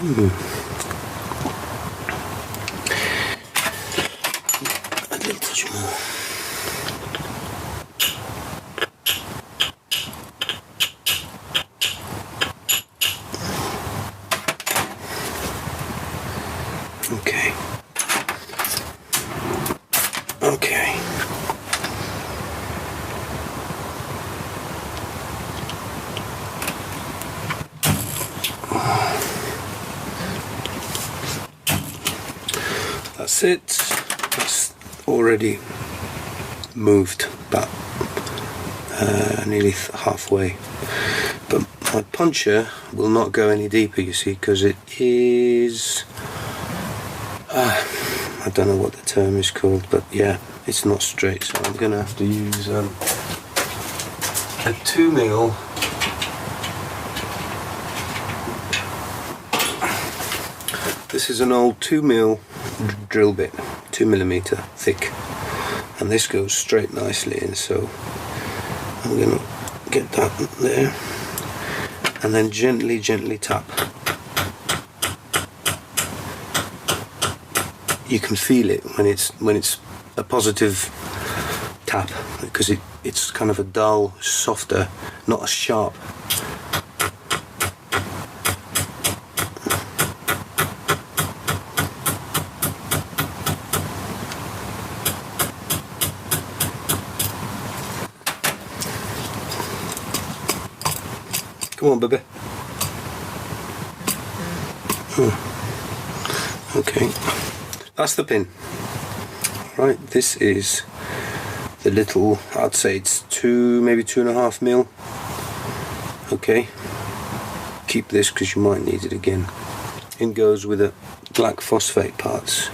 A little touch more. Okay. Okay. That's it. It's already moved about nearly halfway. But my puncher will not go any deeper, you see, because it is... I don't know what the term is called, but yeah, it's not straight, so I'm going to have to use a 2mm this is an old 2mm drill bit, 2mm thick, and this goes straight nicely in, so I'm going to get that there and then gently tap. You can feel it when it's a positive tap, because it's kind of a dull, softer, not as sharp. Come on, baby. Okay. That's the pin. Right, this is the little, I'd say it's maybe 2.5mm. Okay, keep this because you might need it again. In goes with the black phosphate parts.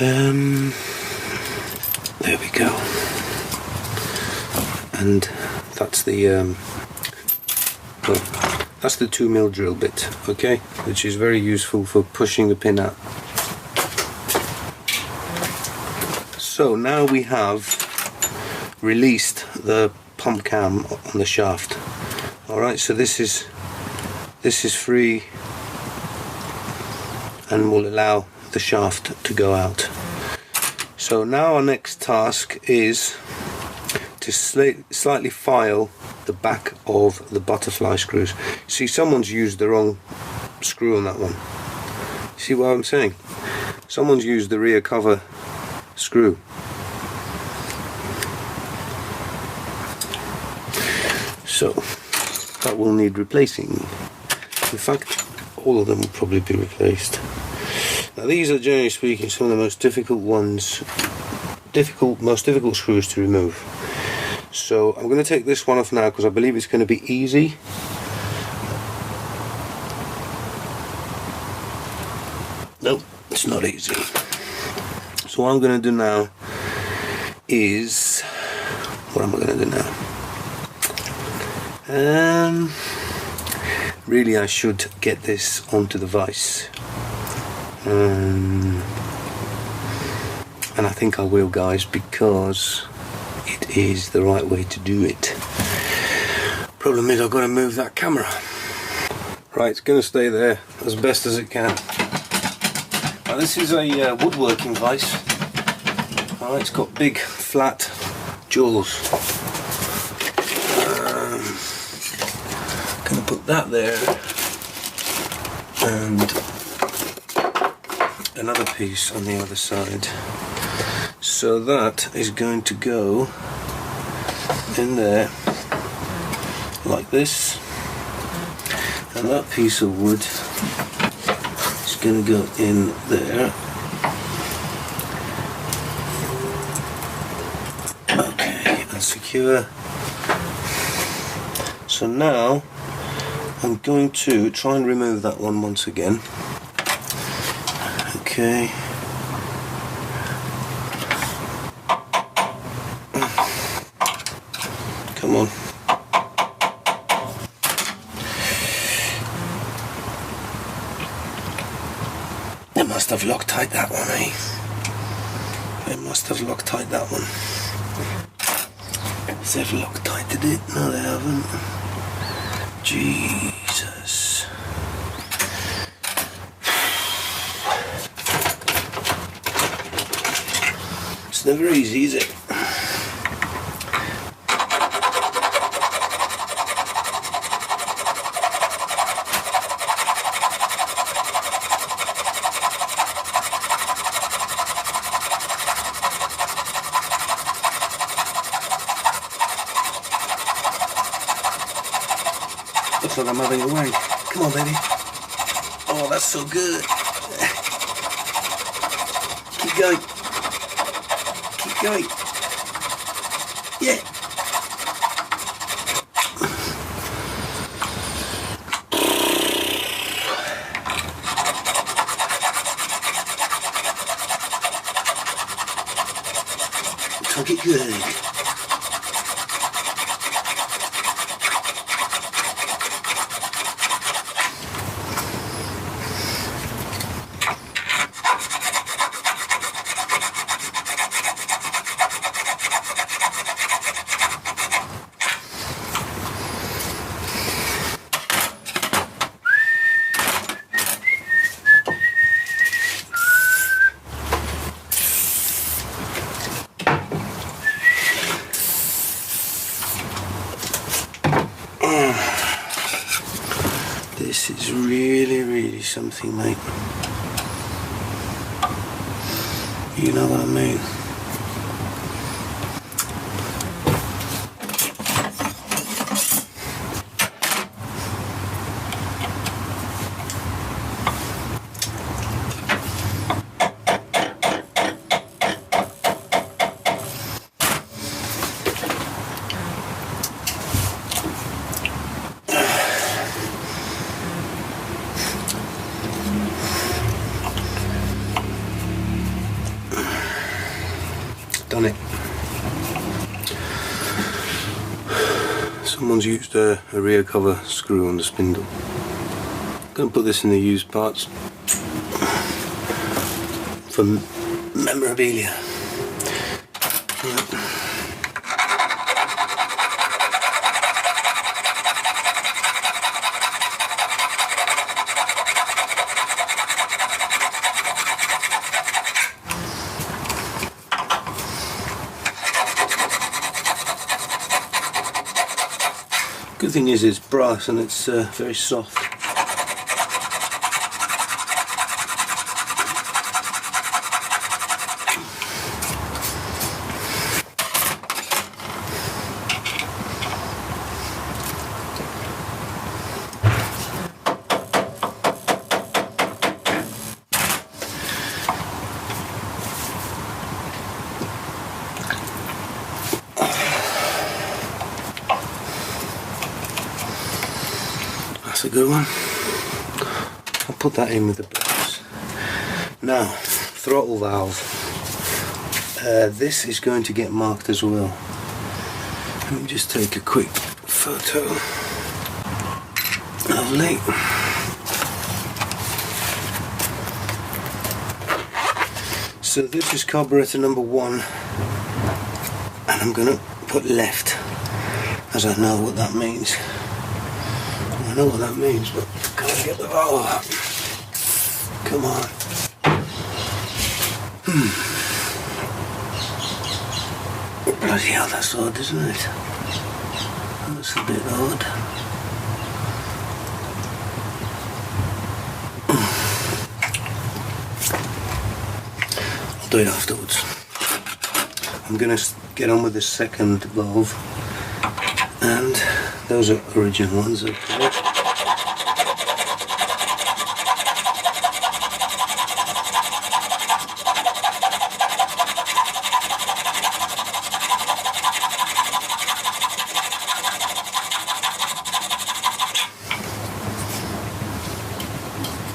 There we go. And that's the that's the 2mm drill bit, okay, which is very useful for pushing the pin out. So now we have released the pump cam on the shaft. Alright, so this is free and will allow the shaft to go out. So now our next task is to slightly file the back of the butterfly screws. See, someone's used the wrong screw on that one. See what I'm saying? Someone's used the rear cover screw. So that will need replacing. In fact, all of them will probably be replaced. Now these are, generally speaking, some of the most difficult ones, most difficult screws to remove. So I'm going to take this one off now because I believe it's going to be easy. Nope, it's not easy. So what I'm going to do now is, what am I going to do now? Really, I should get this onto the vise. And I think I will, guys, because it is the right way to do it. Problem is, I've got to move that camera. Right, it's going to stay there as best as it can. Now, this is a woodworking vise. Alright, it's got big flat jaws. Going to put that there, and another piece on the other side. So that is going to go in there like this, and that piece of wood is going to go in there. Okay, and secure. So now I'm going to try and remove that one once again. Okay. Come on. They must have Loctite that one, eh? They must have Loctite that one. They've Loctited it? No, they haven't. Jesus. never easy, is it? Looks like I'm having a wank. Come on, baby. Oh, that's so good. Keep going. Keep going. Yeah. Took it good. This is really something, mate. You know what I mean. Done it. Someone's used a rear cover screw on the spindle. I'm going to put this in the used parts for memorabilia. Right. Good thing is it's brass and it's very soft. That's a good one. I'll put that in with the brass. Now, throttle valve. This is going to get marked as well. Let me just take a quick photo. Lovely. So this is carburetor number 1, and I'm going to put left, as I know what that means. I know what that means, but can't get the valve up. Come on. Bloody hell, that's odd, isn't it? That's a bit odd. I'll do it afterwards. I'm going to get on with the second valve, and those are original ones, of course.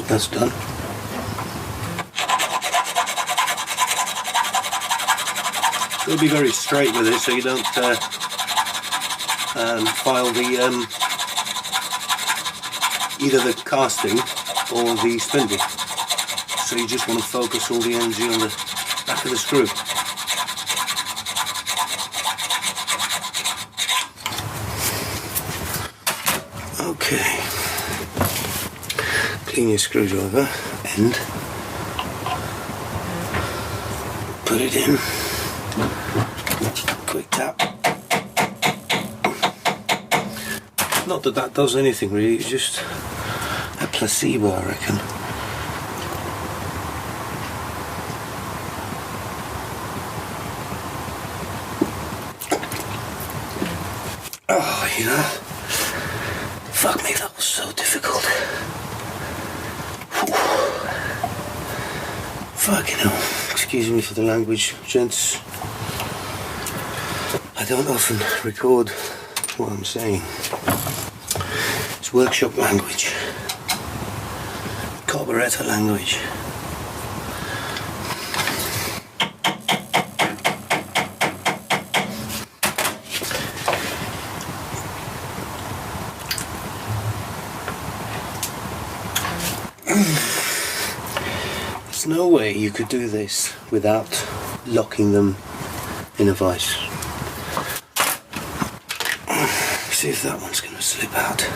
That's done. You'll be very straight with it, so you don't file the either the casting or the spindle. So you just want to focus all the energy on the back of the screw. Okay. Clean your screwdriver and put it in. quick tap. Not that that does anything really, it's just a placebo, I reckon. Oh, you know, fuck me, that was so difficult. Whew. Fucking hell. Excuse me for the language, gents. I don't often record what I'm saying. It's workshop language. Carburettor language. There's no way you could do this without locking them in a vise. See if that one's going to slip out.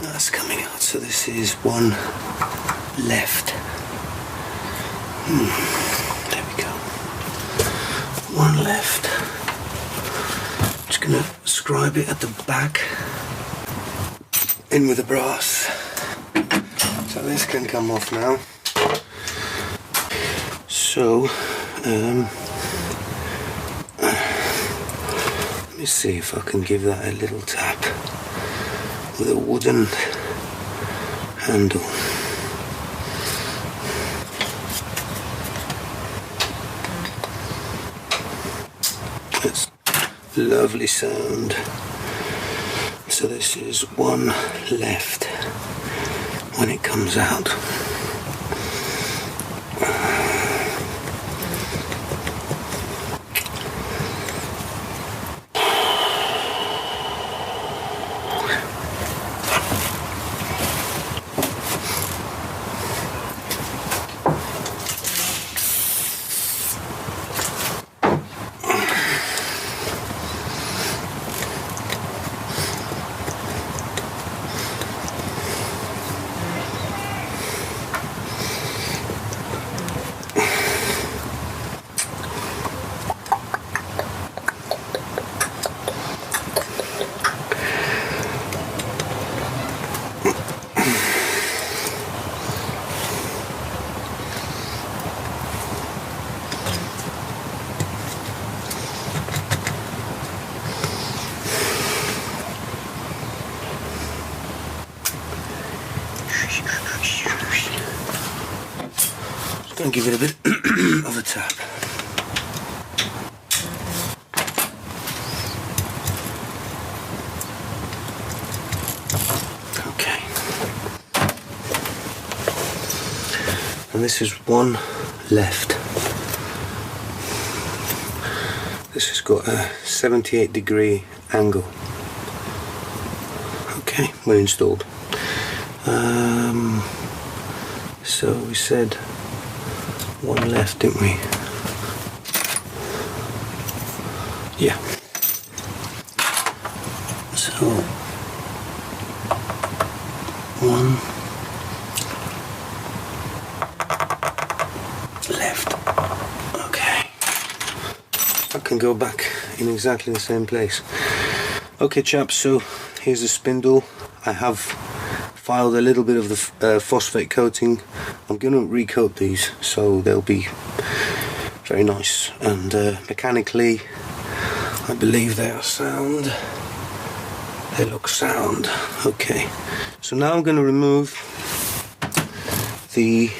That's coming out, so this is one left. There we go. One left. Just going to scribe it at the back. In with the brass. So this can come off now. So, let me see if I can give that a little tap with a wooden handle. That's lovely sound. So this is one left when it comes out. Just going to give it a bit of a tap. Okay. And this is one left. This has got a 78-degree angle. Okay, we're installed. So we said one left, didn't we? Yeah. So one left. Okay. I can go back in exactly the same place. Okay, chaps, so here's the spindle. I have filed a little bit of the phosphate coating. I'm going to recoat these so they'll be very nice, and mechanically I believe they are sound. They look sound. Okay, so now I'm going to remove the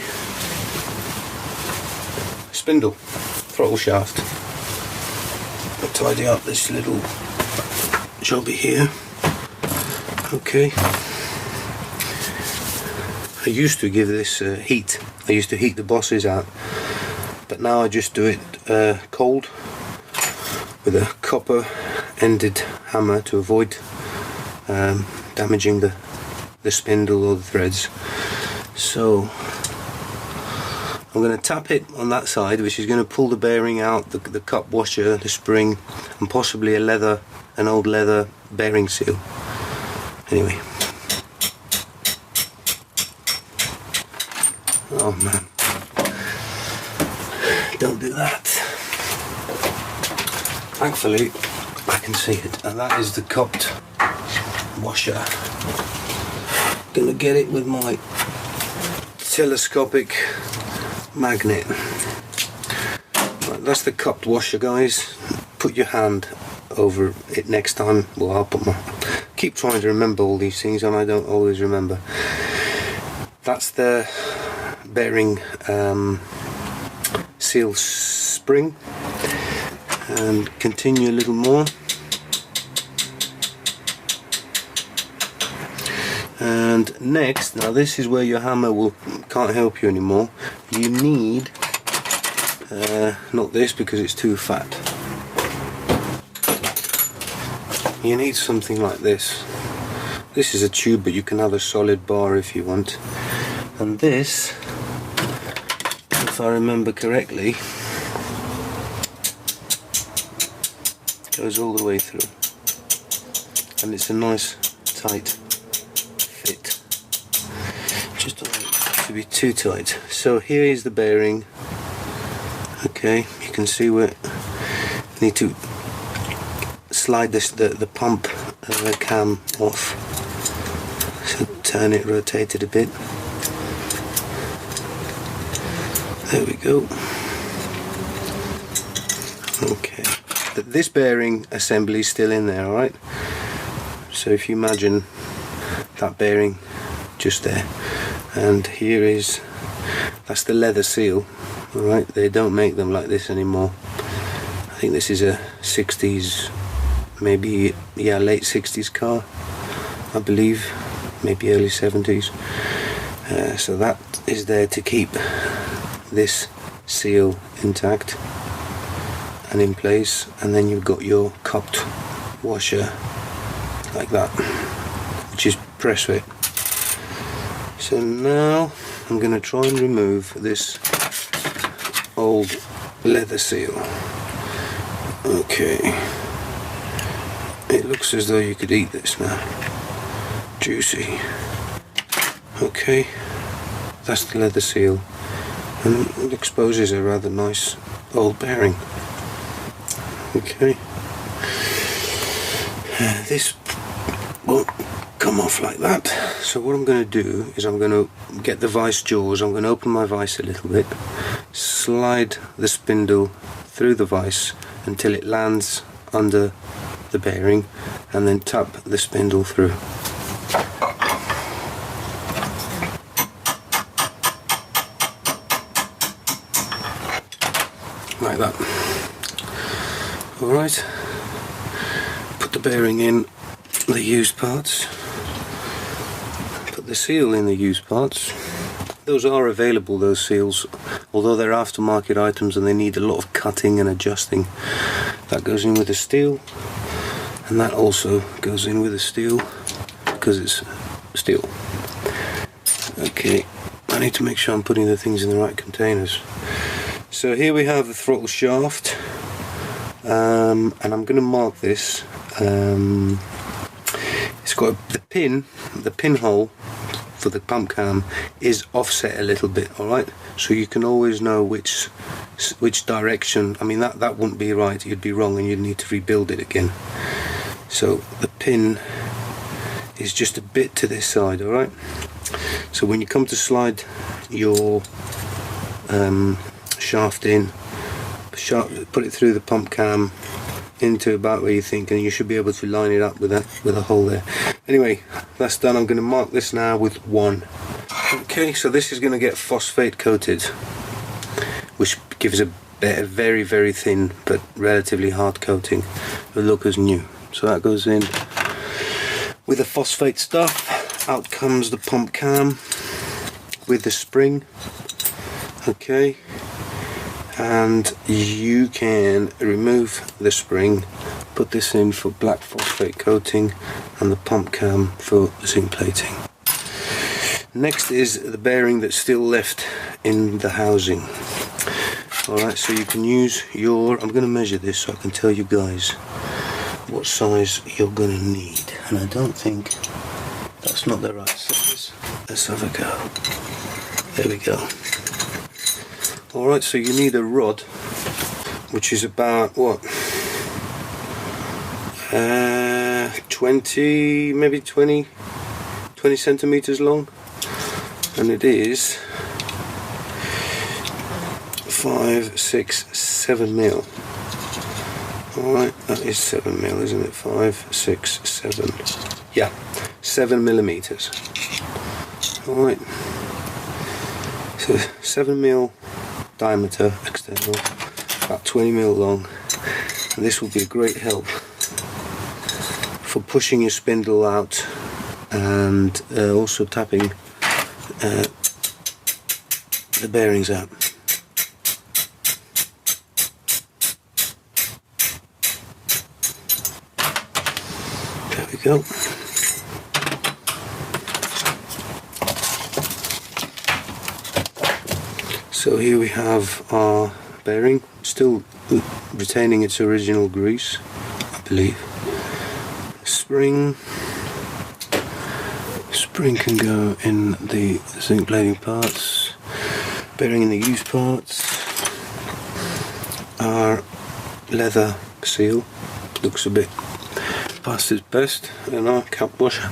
spindle throttle shaft. I'll tidy up this little jobby here. Okay. I used to give this heat. I used to heat the bosses out, but now I just do it cold with a copper ended hammer to avoid damaging the spindle or the threads. So I'm going to tap it on that side, which is going to pull the bearing out, the cup washer, the spring, and possibly an old leather bearing seal. Anyway. Oh man, don't do that. thankfully I can see it, and that is the cupped washer. Gonna get it with my telescopic magnet. Right, that's the cupped washer, guys. Put your hand over it next time. Well, I'll put my... keep trying to remember all these things and I don't always remember. That's the bearing seal spring, and continue a little more. And next, now this is where your hammer can't help you anymore. You need not this, because it's too fat. You need something like this. This is a tube, but you can have a solid bar if you want. And this, if I remember correctly, goes all the way through. And it's a nice tight fit. Just don't want it to be too tight. So here is the bearing. Okay, you can see where you need to slide this the pump cam off. So turn it, rotate it a bit. There we go. Okay, this bearing assembly is still in there, alright? So if you imagine that bearing just there, and here is, that's the leather seal, alright? They don't make them like this anymore. I think this is a 60s, maybe, yeah, late 60s car, I believe, maybe early 70s. So that is there to keep this seal intact and in place, and then you've got your cupped washer like that, which is press fit. So now I'm going to try and remove this old leather seal. Okay, it looks as though you could eat this now. Juicy. Okay, that's the leather seal, and it exposes a rather nice old bearing. Okay, this won't come off like that, so what I'm going to do is I'm going to get the vice jaws. I'm going to open my vice a little bit, slide the spindle through the vice until it lands under the bearing, and then tap the spindle through. Like that. Alright, put the bearing in the used parts, put the seal in the used parts. Those are available, those seals, although they're aftermarket items and they need a lot of cutting and adjusting. That goes in with the steel, and that also goes in with the steel because it's steel. Okay, I need to make sure I'm putting the things in the right containers. So here we have the throttle shaft, and I'm going to mark this. It's got the pinhole for the pump cam is offset a little bit, alright? So you can always know which direction. I mean, that wouldn't be right, you'd be wrong and you'd need to rebuild it again. So the pin is just a bit to this side, alright? So when you come to slide your shaft in, put it through the pump cam into about where you think, and you should be able to line it up with a hole there. Anyway, that's done. I'm going to mark this now with 1. Okay, so this is going to get phosphate coated, which gives a very, very thin but relatively hard coating. It'll look as new. So that goes in with the phosphate stuff. Out comes the pump cam with the spring. Okay, and you can remove the spring, put this in for black phosphate coating, and the pump cam for zinc plating. Next is the bearing that's still left in the housing. Alright, so you can use your, I'm going to measure this so I can tell you guys what size you're going to need, and I don't think that's not the right size. Let's have a go. There we go. Alright, so you need a rod which is about what, maybe 20 centimeters long, and it is 5, 6, 7 mil. Alright, that is 7 mil, isn't it? 5, 6, 7. Yeah, 7 millimeters. Alright, so 7 mil diameter external, about 20 mil long, and this will be a great help for pushing your spindle out and also tapping the bearings out. There we go. So here we have our bearing, still retaining its original grease, I believe. Spring can go in the zinc plating parts, bearing in the used parts. Our leather seal looks a bit past its best in our cap washer,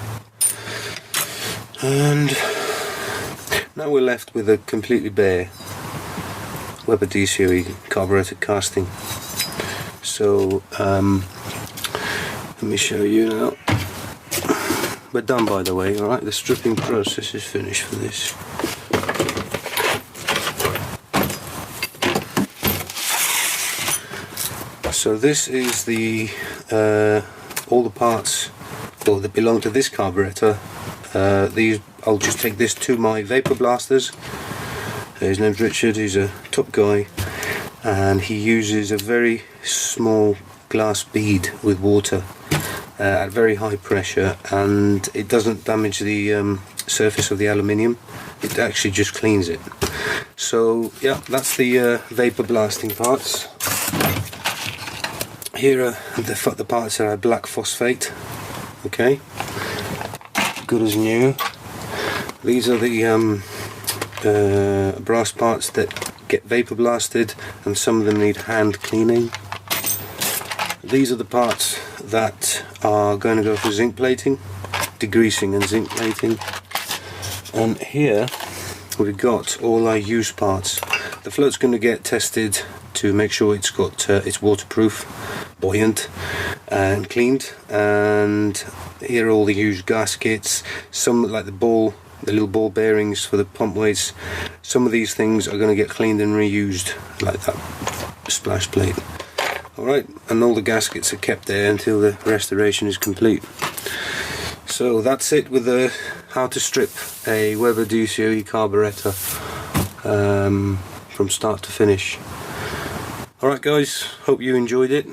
and now we're left with a completely bare WEBER DCOE carburetor casting. So let me show you now. We're done, by the way. Alright, the stripping process is finished for this. So this is the all the parts that belong to this carburetor. These, I'll just take this to my vapor blasters. His name's Richard, he's a top guy, and he uses a very small glass bead with water at very high pressure, and it doesn't damage the surface of the aluminium, it actually just cleans it. So yeah, that's the vapor blasting parts. Here are the parts that are black phosphate, okay, good as new. These are the brass parts that get vapor blasted, and some of them need hand cleaning. These are the parts that are going to go for zinc plating, degreasing and zinc plating. And here we've got all our used parts. The float's going to get tested to make sure it's got it's waterproof, buoyant and cleaned. And here are all the used gaskets, some like the little ball bearings for the pump weights. Some of these things are going to get cleaned and reused, like that splash plate. Alright, and all the gaskets are kept there until the restoration is complete. So that's it with the how to strip a WEBER DCOE carburetor from start to finish. Alright guys, hope you enjoyed it.